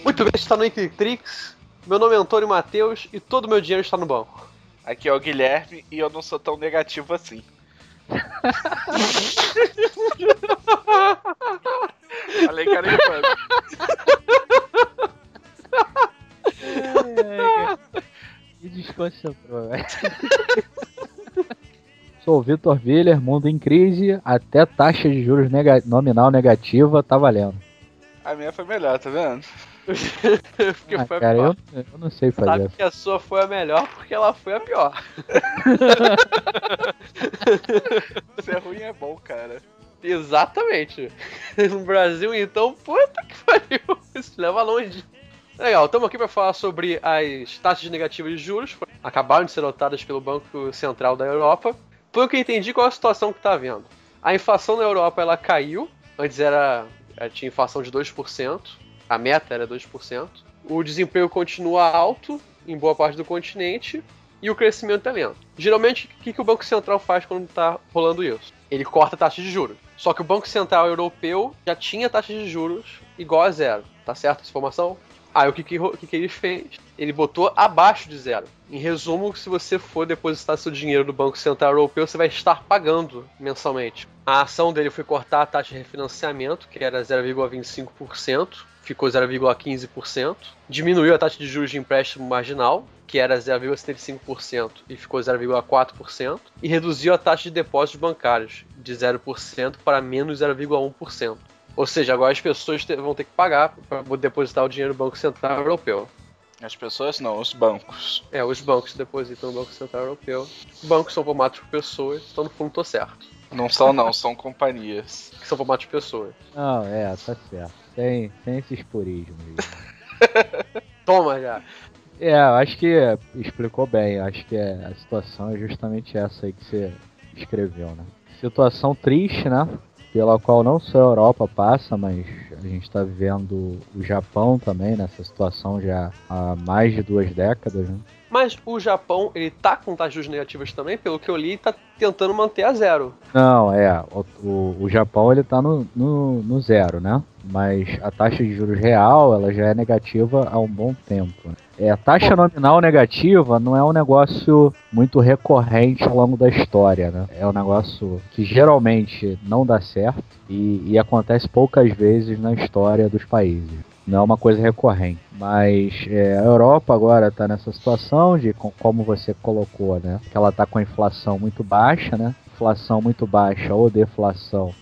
Muito bem, está no Inquitrix. Meu nome é Antônio Matheus e todo o meu dinheiro está no banco. Aqui é o Guilherme e eu não sou tão negativo assim. Falei que era infame. Que desconcentrou, velho. Sou o Vitor Willer, mundo em crise, até taxa de juros nominal negativa tá valendo. A minha foi melhor, tá vendo? Porque foi cara, a pior. eu não sei fazer Sabe isso. que a sua foi a melhor porque ela foi a pior. Ser ruim é bom, cara. Exatamente. No Brasil, então, puta que pariu. Isso leva longe. Legal, estamos aqui para falar sobre as taxas negativas de juros que acabaram de ser adotadas pelo Banco Central da Europa. Pelo que eu entendi, qual é a situação que está havendo? A inflação na Europa ela caiu. Antes tinha inflação de 2%. A meta era 2%. O desemprego continua alto em boa parte do continente e o crescimento é lento. Geralmente, o que o Banco Central faz quando está rolando isso? Ele corta a taxa de juros. Só que o Banco Central Europeu já tinha taxa de juros igual a zero. Tá certo essa informação? O que ele fez? Ele botou abaixo de zero. Em resumo, se você for depositar seu dinheiro no Banco Central Europeu, você vai estar pagando mensalmente. A ação dele foi cortar a taxa de refinanciamento, que era 0,25%, ficou 0,15%. Diminuiu a taxa de juros de empréstimo marginal, que era 0,75% e ficou 0,4%. E reduziu a taxa de depósitos bancários, de 0% para menos 0,1%. Ou seja, agora as pessoas vão ter que pagar para depositar o dinheiro no Banco Central Europeu. As pessoas não, os bancos. Os bancos depositam no Banco Central Europeu. Bancos são formatos por pessoas, então no fundo tô certo. Não são não, são companhias. Que são formatos de pessoas. Não, tá certo. Sem esses purismos. Toma já. Eu acho que explicou bem. Acho que a situação é justamente essa aí que você escreveu, né? Situação triste, né? Pela qual não só a Europa passa, mas a gente está vivendo o Japão também nessa situação já há mais de 2 décadas, né? Mas o Japão, ele tá com taxas negativas também, pelo que eu li, tá tentando manter a zero. Não, o Japão ele tá no zero, né? Mas a taxa de juros real, ela já é negativa há um bom tempo, né? A taxa nominal negativa não é um negócio muito recorrente ao longo da história, né? É um negócio que geralmente não dá certo e acontece poucas vezes na história dos países. Não é uma coisa recorrente. Mas a Europa agora está nessa situação de, como você colocou, né? Que ela está com a inflação muito baixa, né? Inflação muito baixa ou deflação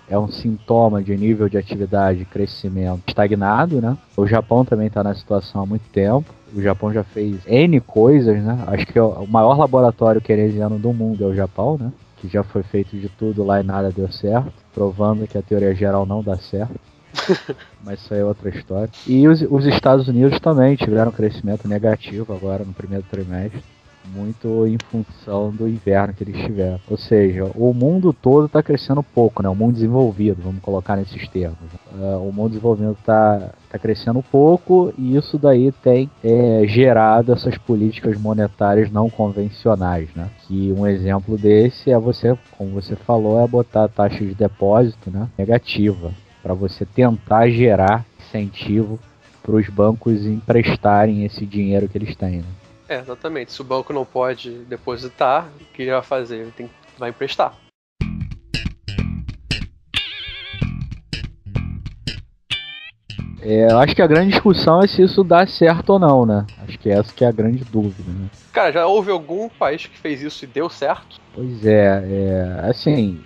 é um sintoma de nível de atividade e crescimento estagnado, né? O Japão também está nessa situação há muito tempo. O Japão já fez N coisas, né? Acho que o maior laboratório keynesiano do mundo é o Japão, né? Que já foi feito de tudo lá e nada deu certo, provando que a teoria geral não dá certo. Mas isso aí é outra história. E os Estados Unidos também tiveram crescimento negativo agora no primeiro trimestre, muito em função do inverno que eles tiveram. Ou seja, o mundo todo está crescendo pouco, né? O mundo desenvolvido, vamos colocar nesses termos. O mundo desenvolvido está crescendo pouco e isso daí tem gerado essas políticas monetárias não convencionais, né? Que um exemplo desse é como você falou, é botar a taxa de depósito, né, negativa, para você tentar gerar incentivo para os bancos emprestarem esse dinheiro que eles têm, né? Exatamente. Se o banco não pode depositar, o que ele vai fazer? Ele vai emprestar. Eu acho que a grande discussão é se isso dá certo ou não, né? Acho que essa que é a grande dúvida, né? Cara, já houve algum país que fez isso e deu certo? Pois assim,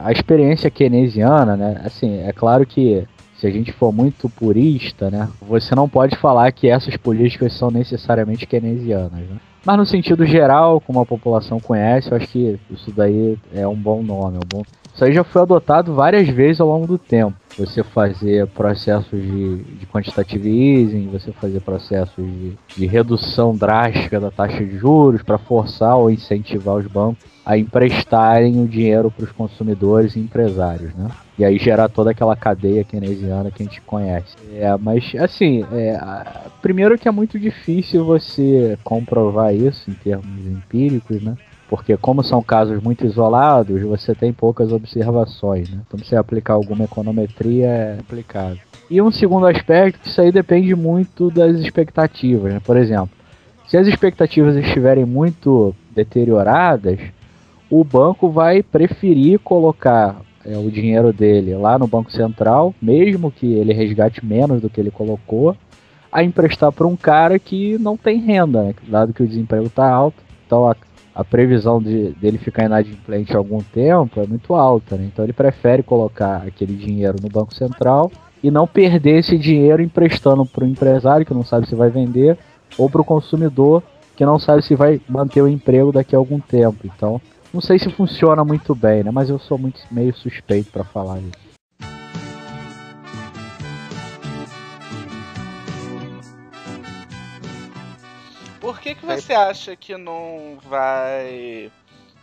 a experiência keynesiana, né? Assim, é claro que se a gente for muito purista, né, você não pode falar que essas políticas são necessariamente keynesianas, né? Mas no sentido geral, como a população conhece, eu acho que isso daí é um bom nome, Isso aí já foi adotado várias vezes ao longo do tempo. Você fazer processos de quantitative easing, você fazer processos de redução drástica da taxa de juros para forçar ou incentivar os bancos a emprestarem o dinheiro para os consumidores e empresários, né? E aí gerar toda aquela cadeia keynesiana que a gente conhece. Mas, assim, primeiro que é muito difícil você comprovar isso em termos empíricos, né? Porque como são casos muito isolados, você tem poucas observações, né? Então você aplicar alguma econometria é complicado. E um segundo aspecto, que isso aí depende muito das expectativas, né? Por exemplo, se as expectativas estiverem muito deterioradas, o banco vai preferir colocar o dinheiro dele lá no Banco Central, mesmo que ele resgate menos do que ele colocou, a emprestar para um cara que não tem renda, né? Dado que o desemprego está alto, então a previsão dele ficar inadimplente há algum tempo é muito alta, né? Então ele prefere colocar aquele dinheiro no Banco Central e não perder esse dinheiro emprestando para o empresário que não sabe se vai vender ou para o consumidor que não sabe se vai manter o emprego daqui a algum tempo. Então, não sei se funciona muito bem, né? Mas eu sou meio suspeito para falar isso. Por que você acha que não vai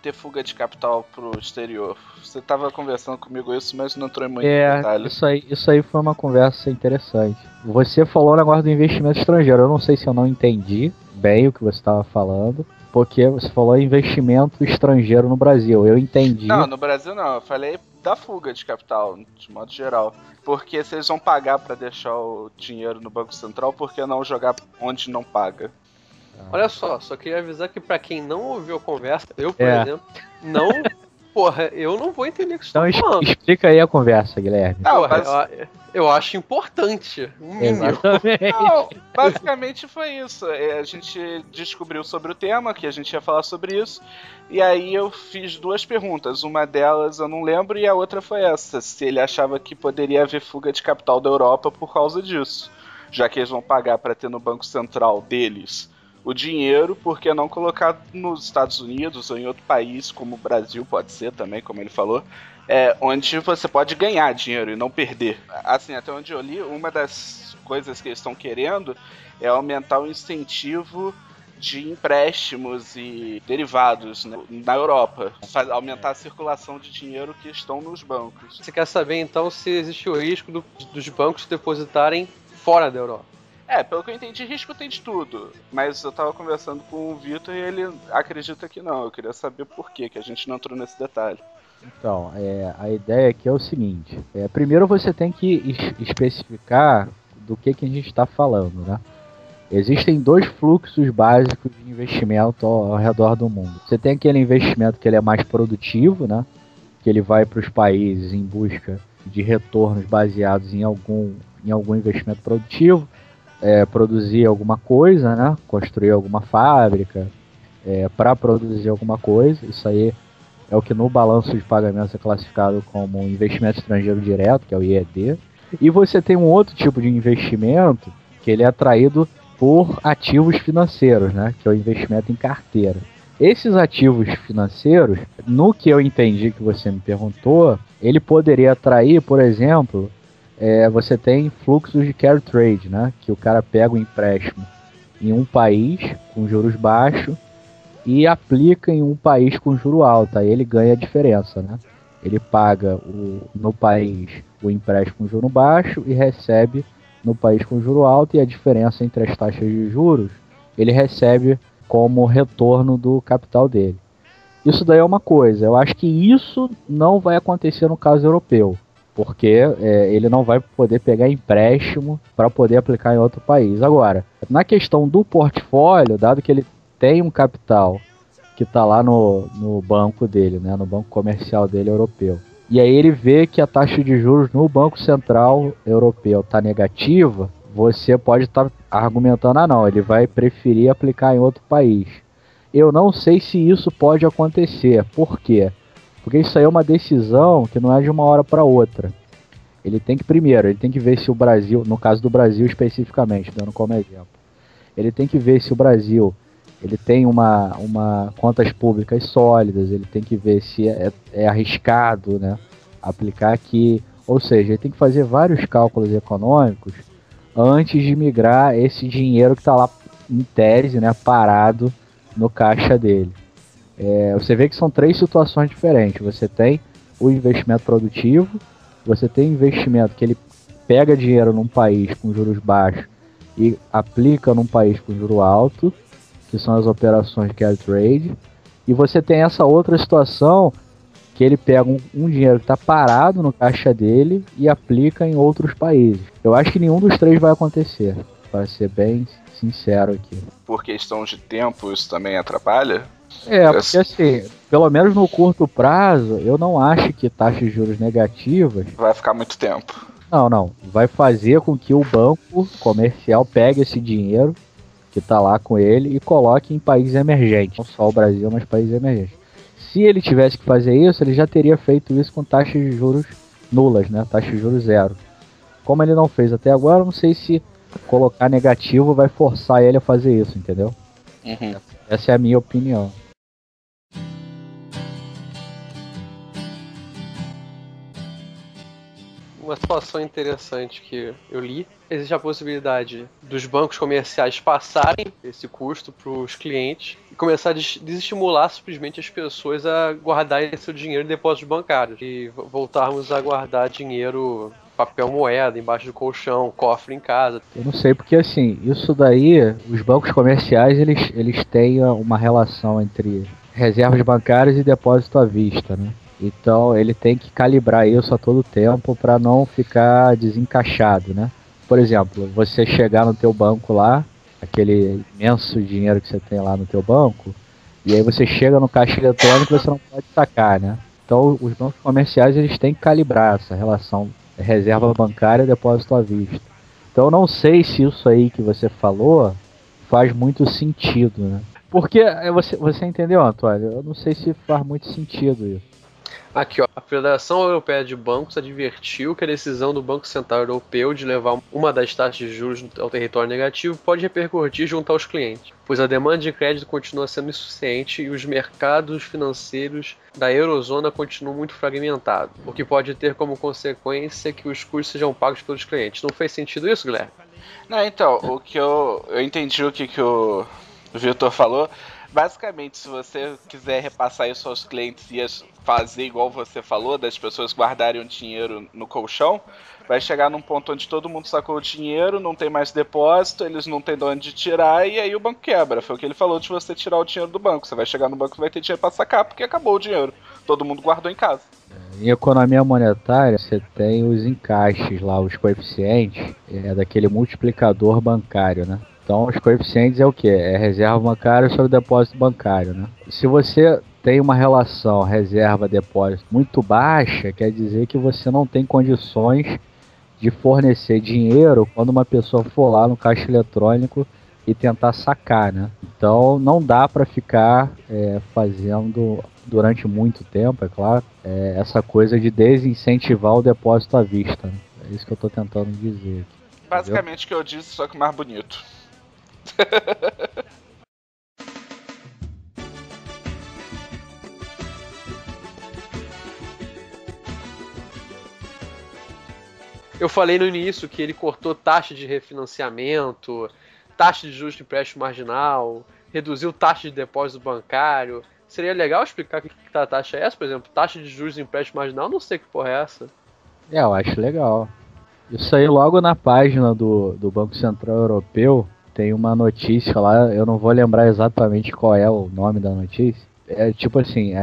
ter fuga de capital pro exterior? Você estava conversando comigo isso, mas não entrou em muito detalhe. Isso aí foi uma conversa interessante. Você falou o negócio do investimento estrangeiro. Eu não sei se eu não entendi bem o que você estava falando, porque você falou investimento estrangeiro no Brasil. Eu entendi. Não, no Brasil não. Eu falei da fuga de capital, de modo geral. Porque se eles vão pagar para deixar o dinheiro no Banco Central, por que não jogar onde não paga? Olha só queria avisar que pra quem não ouviu a conversa, eu, por exemplo, não... Porra, eu não vou entender o que você tá falando. Explica aí a conversa, Guilherme. Não, porra, eu acho importante. Exatamente. Não, basicamente foi isso. A gente descobriu sobre o tema, que a gente ia falar sobre isso, e aí eu fiz duas perguntas. Uma delas eu não lembro e a outra foi essa. Se ele achava que poderia haver fuga de capital da Europa por causa disso. Já que eles vão pagar para ter no Banco Central deles o dinheiro, por que não colocar nos Estados Unidos ou em outro país, como o Brasil pode ser também, como ele falou, onde você pode ganhar dinheiro e não perder. Assim, até onde eu li, uma das coisas que eles estão querendo é aumentar o incentivo de empréstimos e derivados, né, na Europa. Aumentar a circulação de dinheiro que estão nos bancos. Você quer saber, então, se existe o risco dos bancos depositarem fora da Europa? Pelo que eu entendi, risco tem de tudo. Mas eu tava conversando com o Vitor e ele acredita que não. Eu queria saber por quê, que a gente não entrou nesse detalhe. Então, a ideia aqui é o seguinte. Primeiro você tem que especificar do que a gente está falando, né? Existem dois fluxos básicos de investimento ao redor do mundo. Você tem aquele investimento que ele é mais produtivo, né? Que ele vai para os países em busca de retornos baseados em algum investimento produtivo. Produzir alguma coisa, né? Construir alguma fábrica para produzir alguma coisa. Isso aí é o que no balanço de pagamentos é classificado como investimento estrangeiro direto, que é o IED. E você tem um outro tipo de investimento que ele é atraído por ativos financeiros, né? Que é o investimento em carteira. Esses ativos financeiros, no que eu entendi que você me perguntou, ele poderia atrair, por exemplo, você tem fluxos de carry trade, né? Que o cara pega o empréstimo em um país com juros baixos e aplica em um país com juro alto, aí ele ganha a diferença, né? Ele paga no país o empréstimo com juro baixo e recebe no país com juro alto, e a diferença entre as taxas de juros ele recebe como retorno do capital dele. Isso daí é uma coisa. Eu acho que isso não vai acontecer no caso europeu, porque ele não vai poder pegar empréstimo para poder aplicar em outro país. Agora, na questão do portfólio, dado que ele tem um capital que está lá no banco dele, né, no banco comercial dele europeu, e aí ele vê que a taxa de juros no Banco Central Europeu está negativa, você pode estar argumentando, não, ele vai preferir aplicar em outro país. Eu não sei se isso pode acontecer. Por quê? Porque isso aí é uma decisão que não é de uma hora para outra. Ele tem que ver se o Brasil, no caso do Brasil especificamente, dando como exemplo, ele tem que ver se o Brasil ele tem uma contas públicas sólidas, ele tem que ver se é arriscado, né, aplicar aqui. Ou seja, ele tem que fazer vários cálculos econômicos antes de migrar esse dinheiro que está lá em tese, né, parado no caixa dele. Você vê que são três situações diferentes. Você tem o investimento produtivo, você tem investimento que ele pega dinheiro num país com juros baixos e aplica num país com juro alto, que são as operações de carry trade, e você tem essa outra situação que ele pega um dinheiro que está parado no caixa dele e aplica em outros países. Eu acho que nenhum dos três vai acontecer, para ser bem sincero aqui. Por questão de tempo, isso também atrapalha? Porque assim, pelo menos no curto prazo, eu não acho que taxas de juros negativas... Vai ficar muito tempo. Não. Vai fazer com que o banco comercial pegue esse dinheiro que está lá com ele e coloque em países emergentes. Não só o Brasil, mas países emergentes. Se ele tivesse que fazer isso, ele já teria feito isso com taxas de juros nulas, né? Taxa de juros zero. Como ele não fez até agora, eu não sei se colocar negativo vai forçar ele a fazer isso, entendeu? Uhum. Essa é a minha opinião. Uma situação interessante que eu li, existe a possibilidade dos bancos comerciais passarem esse custo para os clientes e começar a desestimular simplesmente as pessoas a guardarem seu dinheiro em depósitos bancários e voltarmos a guardar dinheiro, papel moeda, embaixo do colchão, cofre em casa. Eu não sei, porque assim, isso daí, os bancos comerciais, eles têm uma relação entre reservas bancárias e depósito à vista, né? Então ele tem que calibrar isso a todo tempo para não ficar desencaixado, né? Por exemplo, você chegar no teu banco lá, aquele imenso dinheiro que você tem lá no teu banco, e aí você chega no caixa eletrônico e você não pode sacar, né? Então os bancos comerciais eles têm que calibrar essa relação reserva bancária e depósito à vista. Então eu não sei se isso aí que você falou faz muito sentido, né? Porque você entendeu, Antônio? Eu não sei se faz muito sentido isso. Aqui, ó, a Federação Europeia de Bancos advertiu que a decisão do Banco Central Europeu de levar uma das taxas de juros ao território negativo pode repercutir junto aos clientes, pois a demanda de crédito continua sendo insuficiente e os mercados financeiros da Eurozona continuam muito fragmentados, o que pode ter como consequência que os custos sejam pagos pelos clientes. Não fez sentido isso, Guilherme? Não, então, o que eu entendi o que o Vitor falou. Basicamente, se você quiser repassar isso aos clientes e fazer igual você falou, das pessoas guardarem o dinheiro no colchão, vai chegar num ponto onde todo mundo sacou o dinheiro, não tem mais depósito, eles não têm de onde tirar e aí o banco quebra. Foi o que ele falou de você tirar o dinheiro do banco. Você vai chegar no banco e vai ter dinheiro para sacar porque acabou o dinheiro. Todo mundo guardou em casa. Em economia monetária, você tem os encaixes lá, os coeficientes, daquele multiplicador bancário, né? Então, os coeficientes é o quê? É reserva bancária sobre depósito bancário, né? Se você tem uma relação reserva-depósito muito baixa, quer dizer que você não tem condições de fornecer dinheiro quando uma pessoa for lá no caixa eletrônico e tentar sacar, né? Então, não dá para ficar fazendo durante muito tempo, é claro, essa coisa de desincentivar o depósito à vista, né? É isso que eu estou tentando dizer aqui. Basicamente o que eu disse, só que mais bonito. Eu falei no início que ele cortou taxa de refinanciamento, taxa de juros de empréstimo marginal, reduziu taxa de depósito bancário. Seria legal explicar o que a taxa é essa, por exemplo, taxa de juros de empréstimo marginal, não sei que porra é essa. Eu acho legal. Isso aí logo na página do Banco Central Europeu tem uma notícia lá, eu não vou lembrar exatamente qual é o nome da notícia. É tipo assim,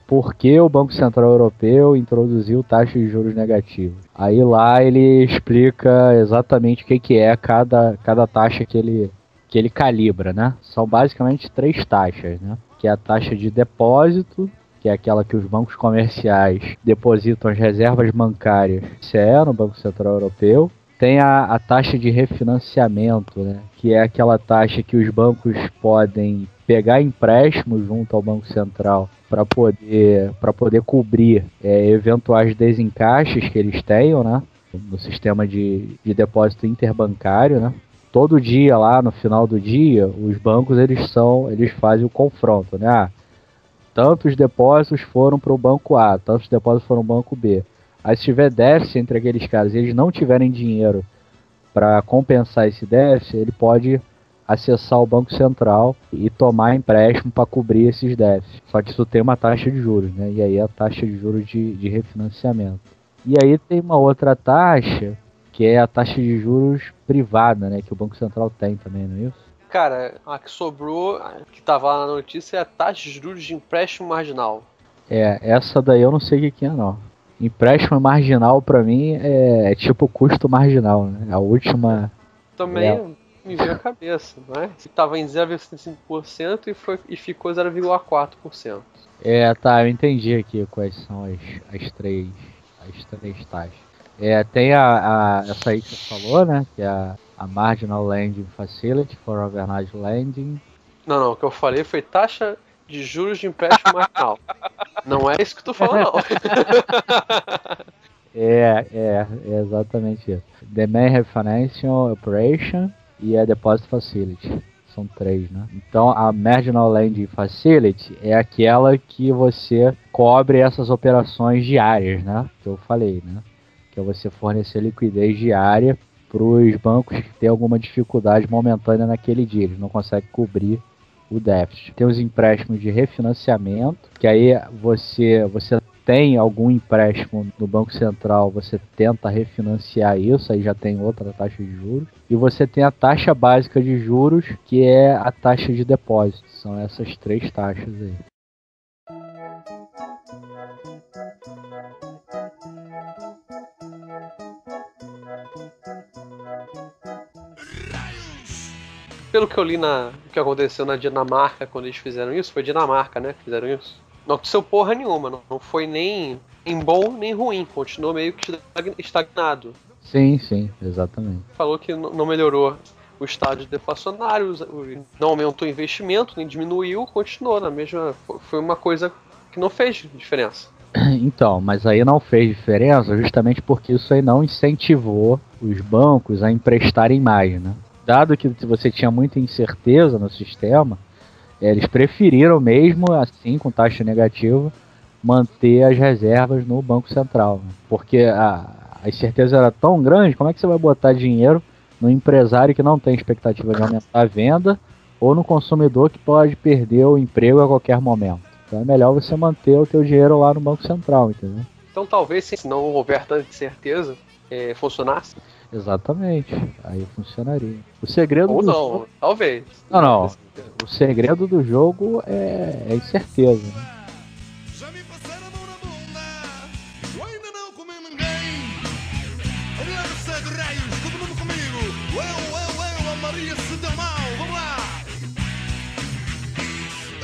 por que o Banco Central Europeu introduziu taxa de juros negativos? Aí lá ele explica exatamente o que é cada taxa que ele calibra, né? São basicamente 3 taxas, né? Que é a taxa de depósito, que é aquela que os bancos comerciais depositam as reservas bancárias no Banco Central Europeu. Tem a taxa de refinanciamento, né, que é aquela taxa que os bancos podem pegar empréstimos junto ao Banco Central para poder cobrir eventuais desencaixes que eles tenham, né, no sistema de depósito interbancário, né. Todo dia lá, no final do dia, os bancos eles fazem o confronto, né. Tantos depósitos foram para o banco A, tantos depósitos foram para o banco B. Aí se tiver déficit entre aqueles caras e eles não tiverem dinheiro para compensar esse déficit, ele pode acessar o Banco Central e tomar empréstimo para cobrir esses déficits. Só que isso tem uma taxa de juros, né? E aí é a taxa de juros de refinanciamento. E aí tem uma outra taxa, que é a taxa de juros privada, né? Que o Banco Central tem também, não é isso? Cara, a que sobrou, que tava lá na notícia, é a taxa de juros de empréstimo marginal. Essa daí eu não sei o que é, não. Empréstimo marginal pra mim é tipo custo marginal, né? A última. Também me veio a cabeça, não é? Se tava em 0,5% e ficou 0,4%. Tá, eu entendi aqui quais são as três taxas. Tem essa aí que você falou, né? Que é a Marginal Lending Facility for Organized Lending. Não, o que eu falei foi taxa de juros de empréstimo marginal. Não é isso que tu falou, não. É exatamente isso. The Main Refinancing Operation e a Deposit Facility. São três, né? Então a Marginal Lending Facility é aquela que você cobre essas operações diárias, né? Que eu falei, né? Que é você fornecer liquidez diária para os bancos que têm alguma dificuldade momentânea naquele dia. Eles não conseguem cobrir o déficit. Tem os empréstimos de refinanciamento, que aí você tem algum empréstimo no Banco Central, você tenta refinanciar isso, aí já tem outra taxa de juros. E você tem a taxa básica de juros, que é a taxa de depósito. São essas três taxas aí. Pelo que eu li o que aconteceu na Dinamarca quando eles fizeram isso, foi Dinamarca, né, que fizeram isso. Não aconteceu porra nenhuma, não foi nem bom nem ruim, continuou meio que estagnado. Sim, exatamente. Falou que não melhorou o estágio deflacionário, não aumentou o investimento, nem diminuiu, continuou na mesma. Foi uma coisa que não fez diferença. Então, mas aí não fez diferença justamente porque isso aí não incentivou os bancos a emprestarem mais, né? Dado que você tinha muita incerteza no sistema, eles preferiram mesmo assim, com taxa negativa, manter as reservas no Banco Central, né? Porque a incerteza era tão grande, como é que você vai botar dinheiro no empresário que não tem expectativa de aumentar a venda ou no consumidor que pode perder o emprego a qualquer momento? Então é melhor você manter o teu dinheiro lá no Banco Central, entendeu? Então talvez, se não houver tanta incerteza, funcionasse. Exatamente, aí funcionaria. O segredo ou do não, jogo... talvez. Não. O segredo do jogo é incerteza, né? Já me passaram a mão na bunda, eu ainda não comi ninguém. Aliança de raios, todo mundo comigo. Eu, a Maria se deu mal, vamos lá.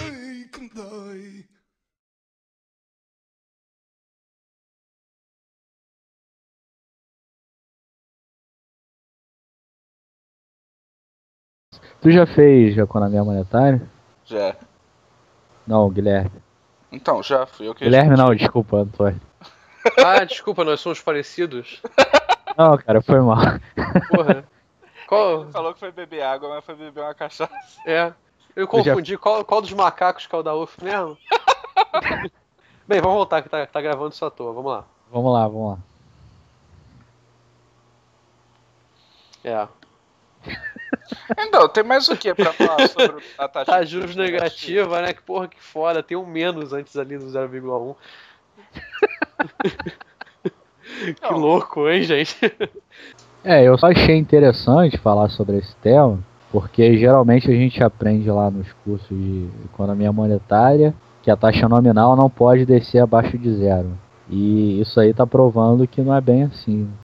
Ai, que me dói. Tu já fez economia monetária? Já. Não, Guilherme. Então, já fui eu que Guilherme respondi. não, desculpa, Antônio. Desculpa, nós somos parecidos. Não, cara, foi mal. Porra. Ele falou que foi beber água, mas foi beber uma cachaça. Eu confundi qual dos macacos que é o da UF mesmo. Bem, vamos voltar que tá gravando isso à toa, vamos lá. Vamos lá. Então, tem mais o que pra falar sobre a taxa Tá, de juros negativa, né? Que porra, que foda. Tem um menos antes ali do 0,1. Que louco, hein, gente? Eu só achei interessante falar sobre esse tema, porque geralmente a gente aprende lá nos cursos de economia monetária que a taxa nominal não pode descer abaixo de zero. E isso aí tá provando que não é bem assim.